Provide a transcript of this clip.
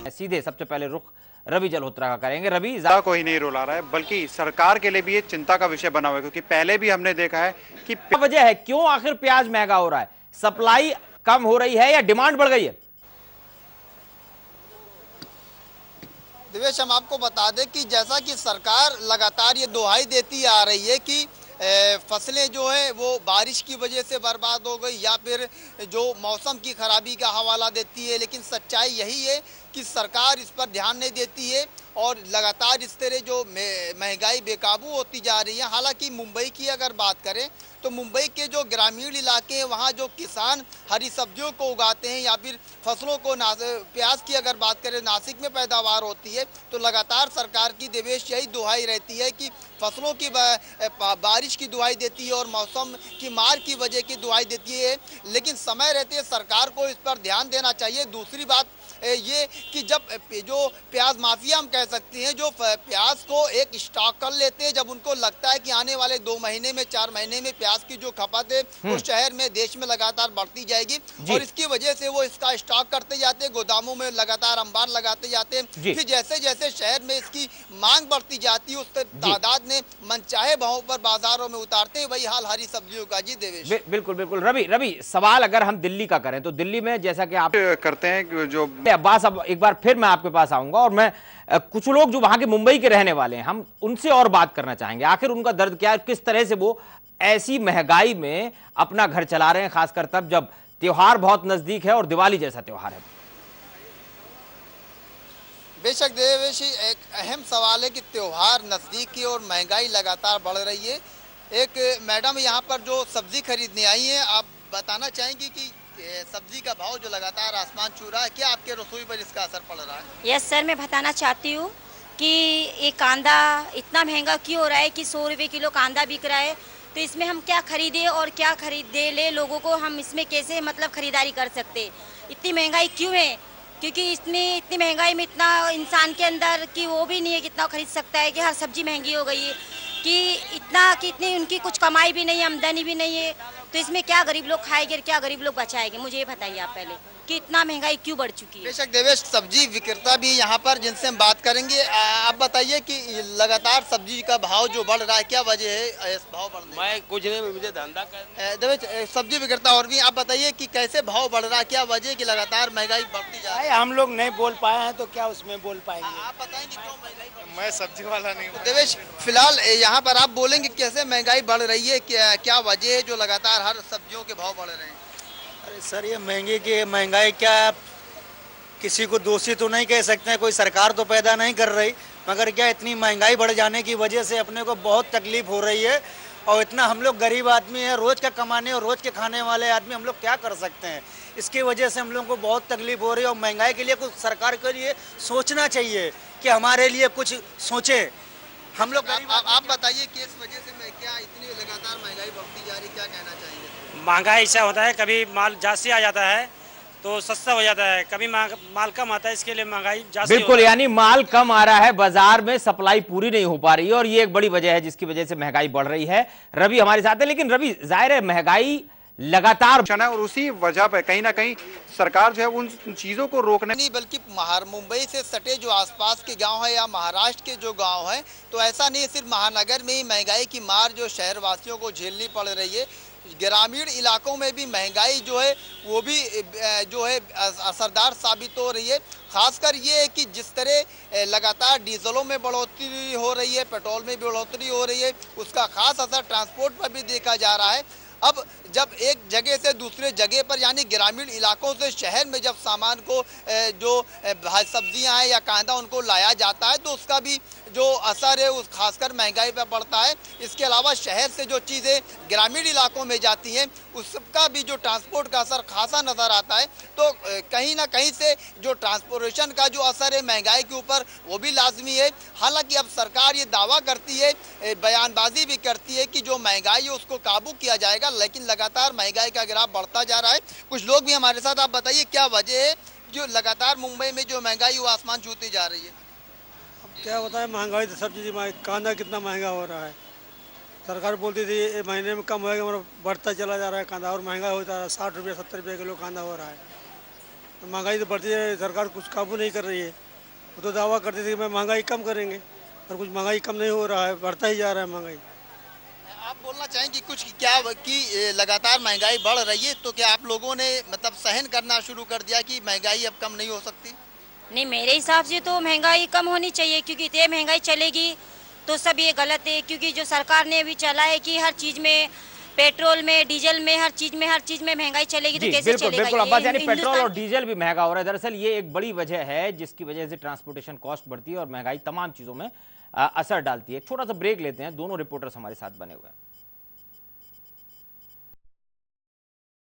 सीधे सबसे पहले रुख रवि जल्होत्रा का करेंगे। रवि, कोई नहीं रुला रहा है, बल्कि सरकार के लिए भी ये चिंता का विषय बना हुआ है, क्योंकि पहले भी हमने देखा है कि क्या वजह है, क्यों आखिर प्याज महंगा हो रहा है? सप्लाई कम हो रही है या डिमांड बढ़ गई है? दिवेश, हम आपको बता दें कि जैसा कि सरकार लगातार ये दुहाई देती आ रही है कि फसलें जो है वो बारिश की वजह से बर्बाद हो गई या फिर जो मौसम की खराबी का हवाला देती है, लेकिन सच्चाई यही है कि सरकार इस पर ध्यान नहीं देती है और लगातार इस तरह जो महंगाई बेकाबू होती जा रही है। हालांकि मुंबई की अगर बात करें तो मुंबई के जो ग्रामीण इलाके हैं वहाँ जो किसान हरी सब्जियों को उगाते हैं या फिर फसलों को प्याज की अगर बात करें नासिक में पैदावार होती है, तो लगातार सरकार की देवेश यही दुहाई रहती है कि फसलों की बारिश की दुहाई देती है और मौसम की मार की वजह की दुहाई देती है, लेकिन समय रहते सरकार को इस पर ध्यान देना चाहिए। दूसरी बात ये कि जब जो प्याज माफिया हम कह सकते हैं, जो प्याज को एक स्टॉक कर लेते हैं, जब उनको लगता है कि आने वाले 2 महीने में 4 महीने में प्याज की जो खपत है वो शहर में देश में लगातार बढ़ती जाएगी और इसकी वजह से वो इसका स्टॉक करते जाते हैं, गोदामों में लगातार अंबार लगाते जाते हैं। फिर जैसे जैसे शहर में इसकी मांग बढ़ती जाती है उस तादाद में मनचाहे भावों पर बाजारों में उतारते हैं। वही हाल हरी सब्जियों का। जी देवेश, बिल्कुल बिल्कुल। रवि, सवाल अगर हम दिल्ली का करें तो दिल्ली में जैसा कि आप करते हैं जो अब्बास, अब एक बार फिर मैं आपके पास आऊंगा और मैं कुछ लोग जो वहां के मुंबई के रहने वाले हैं, हम उनसे और बात करना चाहेंगे। आखिर उनका दर्द क्या है, किस तरह से वो ऐसी महंगाई में अपना घर चला रहे हैं, खासकर तब जब त्योहार बहुत नजदीक है और दिवाली जैसा त्योहार है। बेशक देवेशी, एक अहम सवाल है कि त्योहार नजदीक की और महंगाई लगातार बढ़ रही है। एक मैडम यहाँ पर जो सब्जी खरीदने आई है, आप बताना चाहेंगी कि सब्जी का भाव जो लगातार आसमान छू रहा है, क्या आपके रसोई पर इसका असर पड़ रहा है? यस सर, मैं बताना चाहती हूँ कि ये कांदा इतना महंगा क्यों हो रहा है कि 100 रुपये किलो कांदा बिक रहा है, तो इसमें हम क्या खरीदे और क्या खरीदे ले लोगों को, हम इसमें कैसे मतलब खरीदारी कर सकते? इतनी महंगाई क्यों है? क्योंकि इसमें इतनी महंगाई में इतना इंसान के अंदर कि वो भी नहीं है कितना खरीद सकता है, कि हर सब्जी महंगी हो गई है, कि इतना कि इतनी उनकी कुछ कमाई भी नहीं है, आमदनी भी नहीं है, तो इसमें क्या गरीब लोग खाएंगे, क्या गरीब लोग बचाएंगे? मुझे ये बताइए आप पहले कि इतना महंगाई क्यों बढ़ चुकी है। बेशक देवेश, सब्जी विक्रेता भी यहाँ पर जिनसे हम बात करेंगे। आप बताइए कि लगातार सब्जी का भाव जो बढ़ रहा है, क्या वजह है इस भाव बढ़ने? मैं कुछ नहीं, मुझे धंधा कर। देवेश, सब्जी विक्रेता और भी, आप बताइए कि कैसे भाव बढ़ रहा है, क्या वजह है कि लगातार महंगाई बढ़ती जा रही है? हम लोग नहीं बोल पाए हैं तो क्या उसमें बोल पाएंगे? आप बताएंगे क्यों महंगाई बढ़ रही है? मैं सब्जी वाला नहीं हूँ। देवेश, फिलहाल यहाँ पर आप बोलेंगे कैसे महंगाई बढ़ रही है, क्या वजह है जो लगातार हर सब्जियों के भाव बढ़ रहे हैं? अरे सर, ये महंगाई क्या किसी को दोषी तो नहीं कह सकते हैं, कोई सरकार तो पैदा नहीं कर रही, मगर क्या इतनी महंगाई बढ़ जाने की वजह से अपने को बहुत तकलीफ हो रही है। और इतना हम लोग गरीब आदमी हैं, रोज़ का कमाने और रोज़ के खाने वाले आदमी, हम लोग क्या कर सकते हैं? इसकी वजह से हम लोग को बहुत तकलीफ हो रही है और महंगाई के लिए कुछ सरकार के लिए सोचना चाहिए कि हमारे लिए कुछ सोचे। हम लोग आप बताइए कि इस वजह से क्या इतनी लगातार महंगाई बढ़ती जा रही, क्या कहना चाहिए? महंगाई ऐसा होता है, कभी माल जास्ती आ जाता है तो सस्ता हो जाता है, कभी माल कम आता है, इसके लिए महंगाई जास्ती। बिल्कुल, यानी माल कम आ रहा है, बाजार में सप्लाई पूरी नहीं हो पा रही है और ये एक बड़ी वजह है जिसकी वजह से महंगाई बढ़ रही है। रवि हमारे साथ है, लेकिन रवि, जाहिर है महंगाई लगातार और उसी वजह पर कहीं ना कहीं सरकार जो है उन चीजों को रोकने नहीं, बल्कि मुंबई से सटे जो आसपास के गांव है या महाराष्ट्र के जो गांव हैं, तो ऐसा नहीं सिर्फ महानगर में ही महंगाई की मार जो शहरवासियों को झेलनी पड़ रही है, ग्रामीण इलाकों में भी महंगाई जो है वो भी जो है असरदार साबित हो रही है। खासकर ये है कि जिस तरह लगातार डीजलों में बढ़ोतरी हो रही है, पेट्रोल में भी बढ़ोतरी हो रही है, उसका खास असर ट्रांसपोर्ट पर भी देखा जा रहा है। अब जब एक जगह से दूसरे जगह पर यानी ग्रामीण इलाकों से शहर में जब सामान को जो सब्जियां हैं या कांदा उनको लाया जाता है, तो उसका भी जो असर है उस खासकर महंगाई पर पड़ता है। इसके अलावा शहर से जो चीज़ें ग्रामीण इलाकों में जाती हैं उसका भी जो ट्रांसपोर्ट का असर खासा नज़र आता है। तो कहीं ना कहीं से जो ट्रांसपोर्टेशन का जो असर है महंगाई के ऊपर वो भी लाजमी है। हालांकि अब सरकार ये दावा करती है, बयानबाजी भी करती है कि जो महंगाई है उसको काबू किया जाएगा, लेकिन लगातार महंगाई का ग्राफ बढ़ता जा रहा है। कुछ लोग भी हमारे साथ, आप बताइए क्या वजह है जो लगातार मुंबई में जो महंगाई वो आसमान छूती जा रही है? क्या बताए, महंगाई तो सब चीज़, कांदा कितना महंगा हो रहा है। सरकार बोलती थी ये महीने में कम होएगा, मतलब बढ़ता चला जा रहा है कांदा और महंगा होता है। 60 रुपये 70 रुपये किलो कांदा हो रहा है। महंगाई तो बढ़ती है, सरकार कुछ काबू नहीं कर रही है। वो तो दावा करती थी कि मैं महंगाई कम करेंगे, और कुछ महंगाई कम नहीं हो रहा है, बढ़ता ही जा रहा है महंगाई। आप बोलना चाहेंगे कुछ क्या कि लगातार महंगाई बढ़ रही है, तो क्या आप लोगों ने मतलब सहन करना शुरू कर दिया कि महंगाई अब कम नहीं हो सकती? नहीं, मेरे हिसाब से तो महंगाई कम होनी चाहिए, क्योंकि इतनी महंगाई चलेगी तो सब ये गलत है। क्योंकि जो सरकार ने अभी चला है कि हर चीज़ में, पेट्रोल में, डीजल में, हर चीज़ में महंगाई चलेगी, तो जी कैसे बिल्कुल चलेगा बिल्कुल ये? अब्बास, यानी पेट्रोल हिंदुस्तान और डीजल भी महंगा हो रहा है। दरअसल ये एक बड़ी वजह है जिसकी वजह से ट्रांसपोर्टेशन कॉस्ट बढ़ती है और महंगाई तमाम चीजों में असर डालती है। एक छोटा सा ब्रेक लेते हैं, दोनों रिपोर्टर्स हमारे साथ बने हुए हैं।